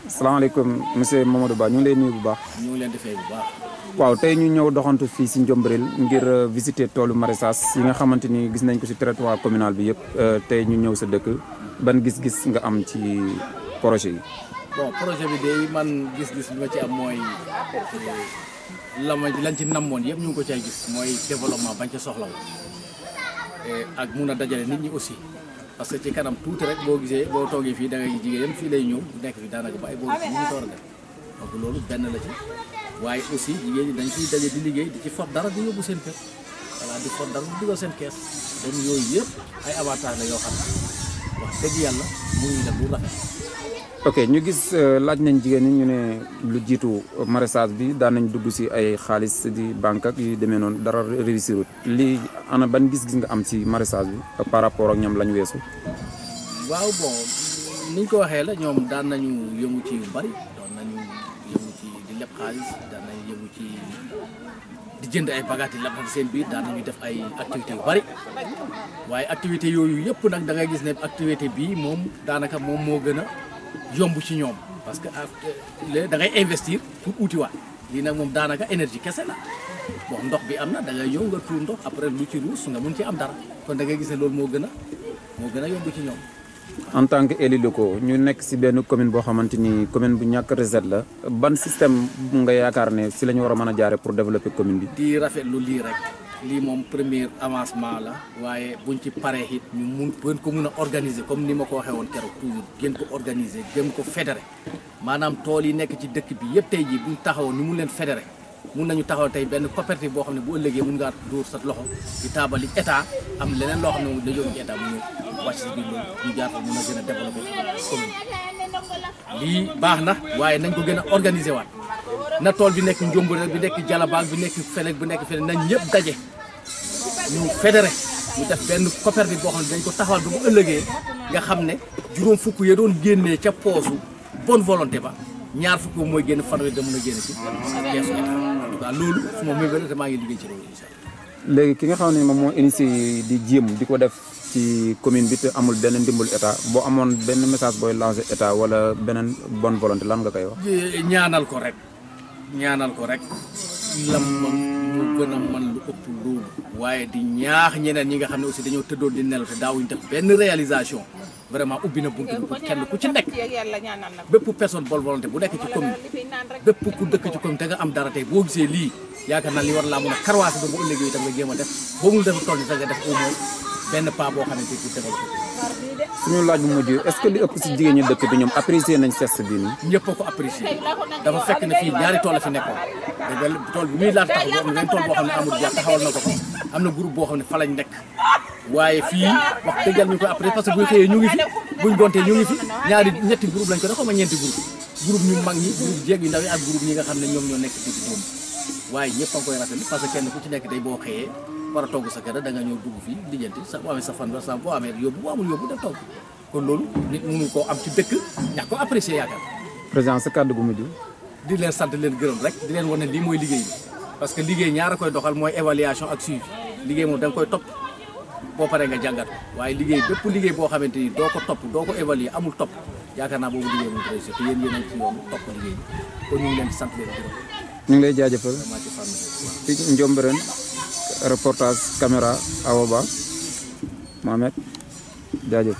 salaamaaleykum monsieur Mamadou Ba ñu ngi lay nuyu bu baax. ñu ngi leen di fay bu baax. waaw tey ñu ñëw doxantu fii si Ndiombril ngir visiter toolu maraîchage yi nga xamante ni gis nañ ko si territoire communal bi yëpp tey ñu ñëw sa dëkk ban gis-gis nga am ci projet yi. bon projet bi de man gis-gis bi ma ci am mooy lañ ci namoon yëpp ñu ngi ko cay gis mooy développement bañ ca soxlaw ak mun a dajale nit ñi aussi. parce que ci kanam tuuti rek boo gisee boo toogee fii da ngay jigéen fii lay ñëw nekk fi daanaka ba ay boobu ñu ngi door a def donc loolu benn la ci waaye aussi jigéen ñi dañ ciy daje di liggéey di ci for dara di yóbbu seen kër voilà di for dara di dugal seen kees donc yooyu yëpp ay avantage la yoo xam ne wax dëgg yàlla mu ngi def lu rafet. ok ñu gis laaj nañ jigéen ñi ñu ne lu jiitu maraîchage bi daan nañ dugg si ay xaalis di banque ak yu demee noonu dara réussir lii ana ban gis-gis nga am si maraîchage bi par rapport ak ñoom lañ weesu. waaw bon ni ñu ko waxee la ñoom daan nañu yëngu ci yu bari doon nañu yëngu ci di leb xaalis daan nañu yëngu ci di jënd ay bagages di leb seen biir daan nañu def ay activités yu bari waaye activités yooyu yëpp nag da ngay gis ne activité bii moom daanaka moom moo gën a yomb ci ñoom parce que da ngay investir pour utiwaat lii nag moom daanaka énergie kese la bon ndox bi am na da ngay ñëw nga tuur ndox après lu ci ruus nga mun ci am dara kon da ngay gis ne loolu moo gën a yomb ci ñoom. en tant que élus locaux ñu nekk si benn commune boo xamante ni commune bu ñàkk recette la ban système nga yaakaar ne si la ñu war a mën a jaare pour développer commune bi. di rafetlu lii rek lii moom premier avancement la waaye buñ ci paree it ñu mun gën ko mun a organiser comme ni ma ko waxee woon keroog toujours gën ko organiser gën ko fédérer maanaam tool yi nekk ci dëkk bi yëpp tey jii buñ taxawoon ni mun leen fédérer mun nañu taxaw tey benn coopérative boo xam ne bu ëllëgee mun ngaa dóor sa loxo di taabali état am leneen loo xam ne moom dañoo ci état mu ñëw wàcc si biir loolu ñu jaar fa mun a gën a développer commune lii baax na waaye nañ ko gën a organiser waat na tool bi nekk Ndiombril bi nekk Jalabaag bi nekk Felek bi nekk feneen nañ ñëpp daje ñu fédéré ñu def benn coopérative boo xam ne dañ ko taxawal ba bu ëllëgee nga xam ne juróom fukk ya doon génnee ca poosu bonne volonté ba ñaar fukk mooy génn fanweer da mën a génn ci keesu état en tout cas loolu su ma mébél te maa ngi liggéey ci loolu incha allah. léegi ki nga xam ne moom moo initié di jéem di ko def ci commune bi te amul benn ndimbal état boo amoon benn message booy lancé état wala beneen bonne volonté lan nga koy wax. ñaanal ko rek lam man mu gën a mën lu ëpp loolu waaye di ñaax ñeneen ñi nga xam ne aussi dañoo tëddoon di nelaw te daawuñu def benn réalisation vraiment ubbi na buntu bi pour kenn ku ci nekk bépp personne bonne volonté bu nekk ci commune bépp ku dëkk ci commune te nga am dara tey boo gisee lii yaakaar naa li war laa mun a karwaasi ba bu ëllëgee itam nga jéem a def boo mun def tool ni sax nga def au moins benn pas boo xamante ni pour développer. suñu laaj bu mujj est-ce que li ëpp si jigéen ñi dëkk bi ñoom apprécier nañ geste bii nii. ñëpp a ko apprécier dafa fekk ne fii ñaari tool la fi nekkoon dégg nga tool bi muy laata taxaw boo xam ne benn tool boo xam ne amul jaar taxawal na ko fa am na groupe boo xam ne fa lañ nekk waaye fii wax dëggal ñu koy apprécier parce que buñ xëyee ñu ngi fi buñ gontee ñu ngi fi ñetti groupe lañ ko def xaw ma ñeenti groupe ñu mag ñi groupe jéeg yu ndaw yi ak groupe ñi nga xam ne ñoom ñoo nekk ci doom waaye ñëpp a ngi koy rafetlu parce que kenn ku ci nekk tey boo xëyee war a togg sa kër da nga ñëw dugg fii lijjanti sa boo amee sa fan sa boo amee yóbbu boo amul yóbbu def togg kon loolu nit mënu koo am ci dëkk ñax ko apprécier yaakaar. président sa kàddu gu mujj. di leen sant leen gërëm rek di leen wan ne lii mooy liggéey bi parce que liggéey ñaar a koy doxal mooy évaluation ak suivi liggéey moom da nga koy topp boo paree nga jàngat ko waaye liggéey bépp liggéey boo xamante ni doo ko topp doo ko évaluer amul topp yaakaar naa boobu liggéey moom réussir te yéen a ngi ci yoonu topp liggéey bi kon ñu ngi leen di sant leen gërëm. ñu ngi lay jaajëfal. ci Ndiombril reportage caméra Awa Ba Mohamed jaajëf.